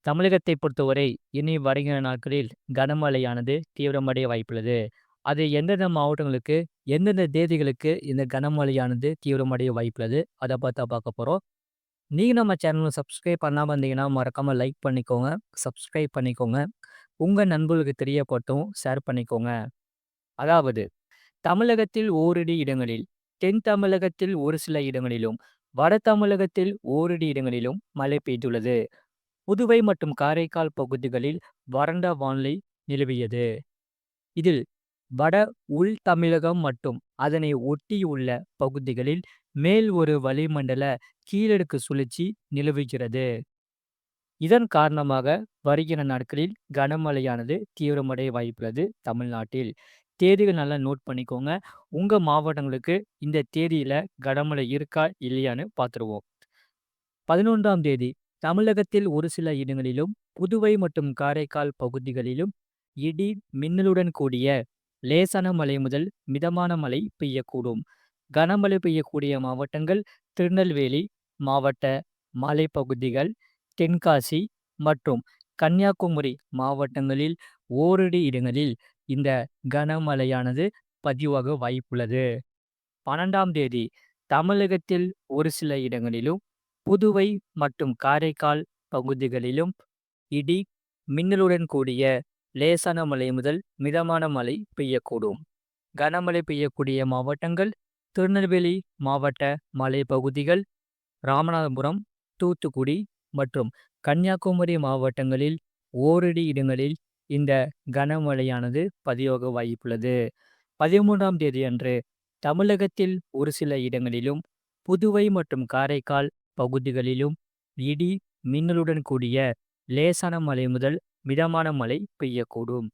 தமிழகத்தை பொறுத்தவரை இனி வருகிற நாட்களில் கனமழையானது தீவிரமடைய வாய்ப்புள்ளது. அது எந்தெந்த மாவட்டங்களுக்கு, எந்தெந்த தேதிகளுக்கு இந்த கனமழையானது தீவிரமடைய வாய்ப்புள்ளது. அத பத்தி தான் பார்க்க போறோம். நீங்க நம்ம சேனல சப்ஸ்கிரைப் பண்ணாம இருந்தீங்கன்னா, மறக்காம லைக் பண்ணிக்கோங்க. சப்ஸ்கிரைப் பண்ணிக்கோங்க. உங்க நண்பர்களுக்கு தெரியப்படுத்தவும் ஷேர் பண்ணிக்கோங்க. அதாவது தமிழகத்தில் ஓரிரு இடங்களில், தென் தமிழகத்தில் ஒரு சில இடங்களிலும், வட தமிழகத்தில் ஓரிரு இடங்களிலும் மழை பெய்துள்ளது. புதுவை மற்றும் காரைக்கால் பகுதிகளில் வறண்ட வானிலை நிலவியது. இதில் வட உள் தமிழகம் மற்றும் அதனை ஒட்டியுள்ள பகுதிகளில் மேல் ஒரு வளிமண்டல கீழடுக்கு சுழற்சி நிலவுகிறது. இதன் காரணமாக வருகிற நாட்களில் கனமழையானது தீவிரமடைய வாய்ப்புள்ளது தமிழ்நாட்டில். தேதிகள் நல்லா நோட் பண்ணிக்கோங்க. உங்க மாவட்டங்களுக்கு இந்த தேதியில கனமழை இருக்கா இல்லையான்னு பார்த்துருவோம். 11ஆம் தேதி தமிழகத்தில் ஒரு சில இடங்களிலும், புதுவை மற்றும் காரைக்கால் பகுதிகளிலும் இடி மின்னலுடன் கூடிய லேசான மழை முதல் மிதமான மழை பெய்யக்கூடும். கனமழை பெய்யக்கூடிய மாவட்டங்கள் திருநெல்வேலி மாவட்ட மலைப்பகுதிகள், தென்காசி மற்றும் கன்னியாகுமரி மாவட்டங்களில் ஓரிரு இடங்களில் இந்த கனமழையானது பதிவாக வாய்ப்புள்ளது. 12ஆம் தேதி தமிழகத்தில் ஒரு சில இடங்களிலும், புதுவை மற்றும் காரைக்கால் பகுதிகளிலும் இடி மின்னலுடன் கூடிய லேசான மழை முதல் மிதமான மழை பெய்யக்கூடும். கனமழை பெய்யக்கூடிய மாவட்டங்கள் திருநெல்வேலி மாவட்ட மலைப்பகுதிகள், ராமநாதபுரம், தூத்துக்குடி மற்றும் கன்னியாகுமரி மாவட்டங்களில் ஓரிரு இடங்களில் இந்த கனமழையானது பதிவாக வாய்ப்புள்ளது. 13ஆம் தேதி அன்று தமிழகத்தில் ஒரு சில இடங்களிலும், புதுவை மற்றும் காரைக்கால் பகுதிகளிலும் இடி மின்னலுடன் கூடிய லேசான மழை முதல் மிதமான மழை பெய்யக்கூடும்.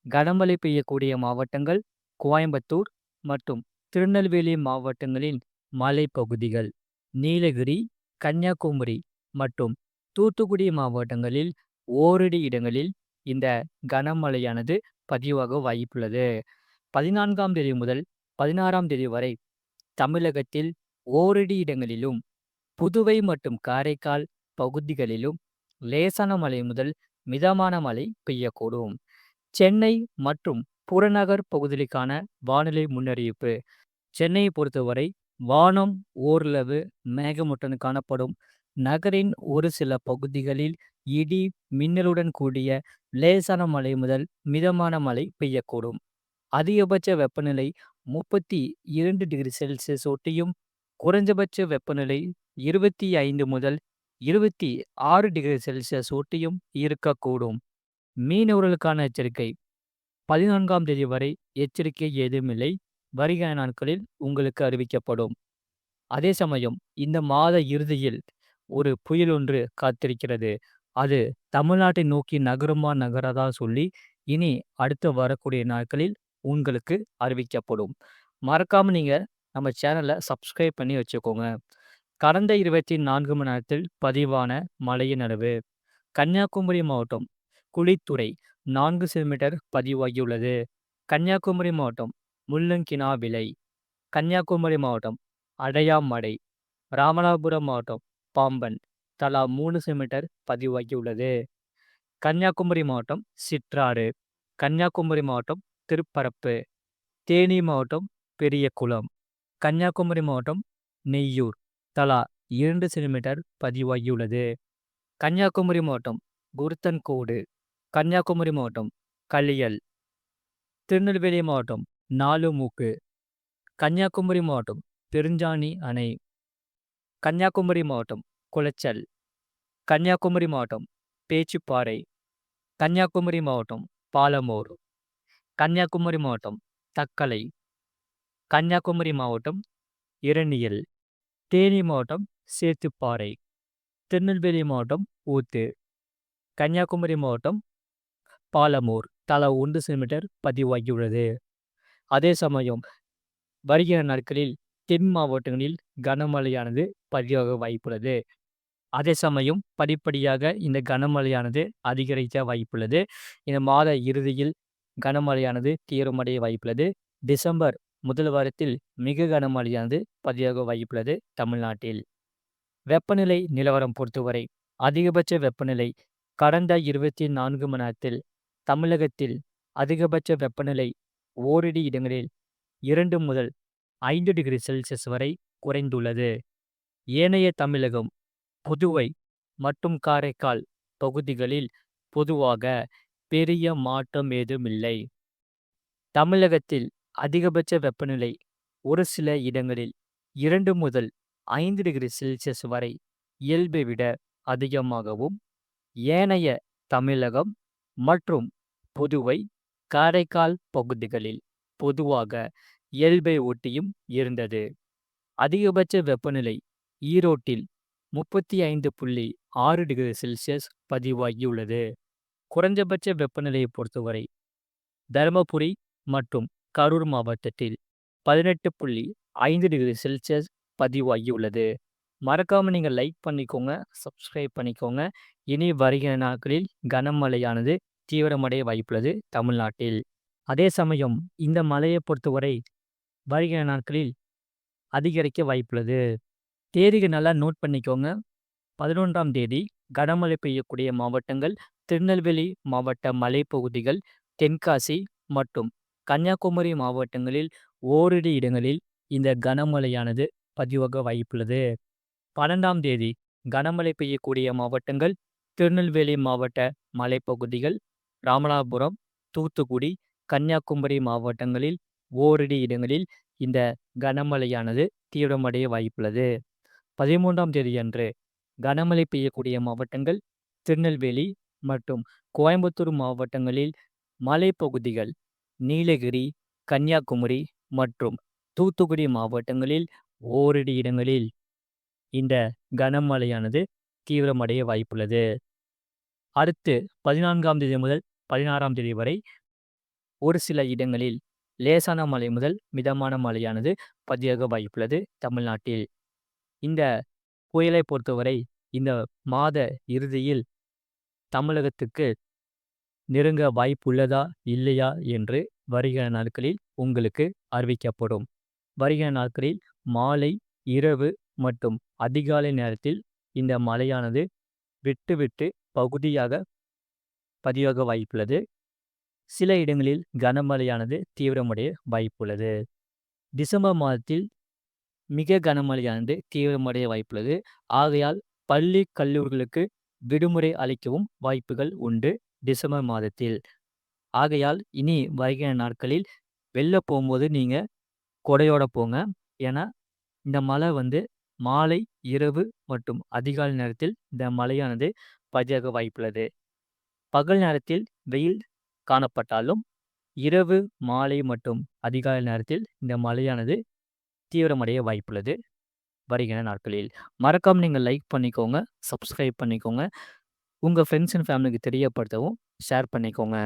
கனமழை பெய்யக்கூடிய மாவட்டங்கள் கோயம்புத்தூர் மற்றும் திருநெல்வேலி மாவட்டங்களின் மலைப்பகுதிகள், நீலகிரி, கன்னியாகுமரி மற்றும் தூத்துக்குடி மாவட்டங்களில் ஓரிரு இடங்களில் இந்த கனமழையானது பதிவாக வாய்ப்புள்ளது. 14ஆம் தேதி முதல் 16ஆம் தேதி வரை தமிழகத்தில் ஓரிரு இடங்களிலும், புதுவை மற்றும் காரைக்கால் பகுதிகளிலும் லேசான மழை முதல் மிதமான மழை பெய்யக்கூடும். சென்னை மற்றும் புறநகர் பகுதிகளுக்கான வானிலை முன்னறிவிப்பு. சென்னையை பொறுத்தவரை வானம் ஓரளவு மேகமூட்டத்துடன் காணப்படும். நகரின் ஒரு சில பகுதிகளில் இடி மின்னலுடன் கூடிய லேசான மழை முதல் மிதமான மழை பெய்யக்கூடும். அதிகபட்ச வெப்பநிலை 32 டிகிரி செல்சியஸ் ஒட்டியும், குறைந்தபட்ச வெப்பநிலை 25 முதல் 26 டிகிரி செல்சியஸ் ஒட்டியும் இருக்கக்கூடும். மீனவர்களுக்கான எச்சரிக்கை. 14ஆம் தேதி வரை எச்சரிக்கை ஏதுமில்லை. வருகிற நாட்களில் உங்களுக்கு அறிவிக்கப்படும். அதே சமயம் இந்த மாத இறுதியில் ஒரு புயல் ஒன்று காத்திருக்கிறது. அது தமிழ்நாட்டை நோக்கி நகருமா நகராதா சொல்லி இனி அடுத்து வரக்கூடிய நாட்களில் உங்களுக்கு அறிவிக்கப்படும். மறக்காம நீங்க நம்ம சேனலை சப்ஸ்கிரைப் பண்ணி வச்சுக்கோங்க. கடந்த 24 மணி நேரத்தில் பதிவான மழையின் அளவு. கன்னியாகுமரி மாவட்டம் குளித்துறை 4 சென்டிமீட்டர் பதிவாகியுள்ளது. கன்னியாகுமரி மாவட்டம் முள்ளங்கினாவிளை, கன்னியாகுமரி மாவட்டம் அடையாமடை, ராமநாதபுரம் மாவட்டம் பாம்பன் தலா 3 சென்டிமீட்டர் பதிவாகியுள்ளது. கன்னியாகுமரி மாவட்டம் சிற்றாறு, கன்னியாகுமரி மாவட்டம் திருப்பரப்பு, தேனி மாவட்டம் பெரியகுளம், கன்னியாகுமரி மாவட்டம் நெய்யூர் தலா 2 சென்டிமீட்டர் பதிவாகியுள்ளது. கன்னியாகுமரி மாவட்டம் குருத்தன்கோடு, கன்னியாகுமரி மாவட்டம் களியல், திருநெல்வேலி மாவட்டம் நாலுமூக்கு, கன்னியாகுமரி மாவட்டம் பெருஞ்சாணி அணை, கன்னியாகுமரி மாவட்டம் குளச்சல், கன்னியாகுமரி மாவட்டம் பேச்சிப்பாறை, கன்னியாகுமரி மாவட்டம் பாலமூர், கன்னியாகுமரி மாவட்டம் தக்கலை, கன்னியாகுமரி மாவட்டம் இரணியல், தேனி மாவட்டம் சேத்துப்பாறை, திருநெல்வேலி மாவட்டம் ஊத்து, கன்னியாகுமரி மாவட்டம் பாலமூர் தலா 1 சென்டிமீட்டர் பதிவாகியுள்ளது. அதே சமயம் வருகிற நாட்களில் தென் மாவட்டங்களில் கனமழையானது பதிவாக வாய்ப்புள்ளது. அதே சமயம் படிப்படியாக இந்த கனமழையானது அதிகரிக்க வாய்ப்புள்ளது. இந்த மாத இறுதியில் கனமழையானது தீவிரமடைய வாய்ப்புள்ளது. டிசம்பர் முதல் வாரத்தில் மிக கனமழையானது பதிவாக வாய்ப்புள்ளது தமிழ்நாட்டில். வெப்பநிலை நிலவரம் பொறுத்தவரை அதிகபட்ச வெப்பநிலை கடந்த 24 மணி நேரத்தில் தமிழகத்தில் அதிகபட்ச வெப்பநிலை ஓரிரு இடங்களில் 2 முதல் 5 டிகிரி செல்சியஸ் வரை குறைந்துள்ளது. ஏனைய தமிழகம், புதுவை மற்றும் காரைக்கால் பகுதிகளில் பொதுவாக பெரிய மாற்றம் ஏதுமில்லை. தமிழகத்தில் அதிகபட்ச வெப்பநிலை ஒரு சில இடங்களில் 2 முதல் 5 டிகிரி செல்சியஸ் வரை இயல்பை விட அதிகமாகவும், ஏனைய தமிழகம் மற்றும் புதுவை, காரைக்கால் பகுதிகளில் பொதுவாக இயல்பை ஒட்டியும் இருந்தது. அதிகபட்ச வெப்பநிலை ஈரோட்டில் 35.6 டிகிரி செல்சியஸ் பதிவாகியுள்ளது. குறைந்தபட்ச வெப்பநிலையை பொறுத்தவரை தருமபுரி மற்றும் கரூர் மாவட்டத்தில் 18.5 டிகிரி செல்சியஸ் பதிவாகியுள்ளது. மறக்காம நீங்க லைக் பண்ணிக்கோங்க, சப்ஸ்கிரைப் பண்ணிக்கோங்க. இனி வருகிற நாட்களில் கனமழையானது தீவிரமடைய வாய்ப்புள்ளது தமிழ்நாட்டில். அதே சமயம் இந்த மழையை பொறுத்தவரை வருகிற நாட்களில் அதிகரிக்க வாய்ப்புள்ளது. தேதியை நல்லா நோட் பண்ணிக்கோங்க. 11ஆம் தேதி கனமழை பெய்யக்கூடிய மாவட்டங்கள் திருநெல்வேலி மாவட்ட மலைப்பகுதிகள், தென்காசி மற்றும் கன்னியாகுமரி மாவட்டங்களில் ஓரிரு இடங்களில் இந்த கனமழையானது பதிவாக வாய்ப்புள்ளது. 12ஆம் தேதி கனமழை பெய்யக்கூடிய மாவட்டங்கள் திருநெல்வேலி மாவட்ட மலைப்பகுதிகள், ராமநாதபுரம், தூத்துக்குடி, கன்னியாகுமரி மாவட்டங்களில் ஓரிரு இடங்களில் இந்த கனமழையானது தீவிரமடைய வாய்ப்புள்ளது. 13ஆம் தேதியன்று கனமழை பெய்யக்கூடிய மாவட்டங்கள் திருநெல்வேலி மற்றும் கோயம்புத்தூர் மாவட்டங்களில் மலைப்பகுதிகள், நீலகிரி, கன்னியாகுமரி மற்றும் தூத்துக்குடி மாவட்டங்களில் ஓரிரு இடங்களில் இந்த கனமழையானது தீவிரமடைய வாய்ப்புள்ளது. அடுத்து 14ஆம் தேதி முதல் 16ஆம் தேதி வரை ஒரு சில இடங்களில் லேசான மழை முதல் மிதமான மழையானது பதிவாக வாய்ப்புள்ளது தமிழ்நாட்டில். இந்த புயலை பொறுத்தவரை இந்த மாத இறுதியில் தமிழகத்துக்கு நெருங்க வாய்ப்புள்ளதா இல்லையா என்று வருகிற நாட்களில் உங்களுக்கு அறிவிக்கப்படும். வருகிற நாட்களில் மாலை, இரவு மற்றும் அதிகாலை நேரத்தில் இந்த மழையானது விட்டு விட்டு பகுதியாக பதிவாக வாய்ப்புள்ளது. சில இடங்களில் கனமழையானது தீவிரமடைய வாய்ப்புள்ளது. டிசம்பர் மாதத்தில் மிக கனமழையானது தீவிரமடைய வாய்ப்புள்ளது. ஆகையால் பள்ளி, கல்லூரிகளுக்கு விடுமுறை அளிக்கவும் வாய்ப்புகள் உண்டு டிசம்பர் மாதத்தில். ஆகையால் இனி வருகிற நாட்களில் வெளில போகும்போது நீங்க கொடையோட போங்க. ஏன்னா இந்த மழை மாலை, இரவு மற்றும் அதிகாலை நேரத்தில் இந்த மழையானது பதிவாக வாய்ப்புள்ளது. பகல் நேரத்தில் வெயில் காணப்பட்டாலும் இரவு, மாலை மற்றும் அதிகாலை நேரத்தில் இந்த மழையானது தீவிரமடைய வாய்ப்புள்ளது வருகிற நாட்களில். மறக்காம நீங்க லைக் பண்ணிக்கோங்க, சப்ஸ்கிரைப் பண்ணிக்கோங்க. உங்க ஃப்ரெண்ட்ஸ் அண்ட் ஃபேமிலிக்கு தெரியப்படுத்தவும் ஷேர் பண்ணிக்கோங்க.